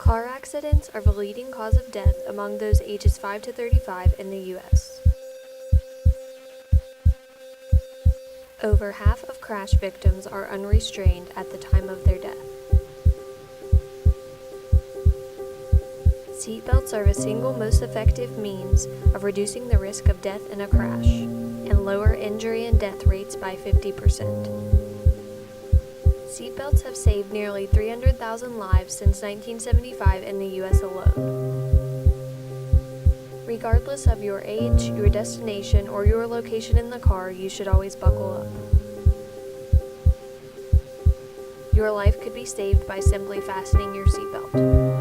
Car accidents are the leading cause of death among those ages 5 to 35 in the U.S. Over half of crash victims are unrestrained at the time of their death. Seatbelts are the single most effective means of reducing the risk of death in a crash, and lower injury and death rates by 50%. Seatbelts have saved nearly 300,000 lives since 1975 in the U.S. alone. Regardless of your age, your destination, or your location in the car, you should always buckle up. Your life could be saved by simply fastening your seatbelt.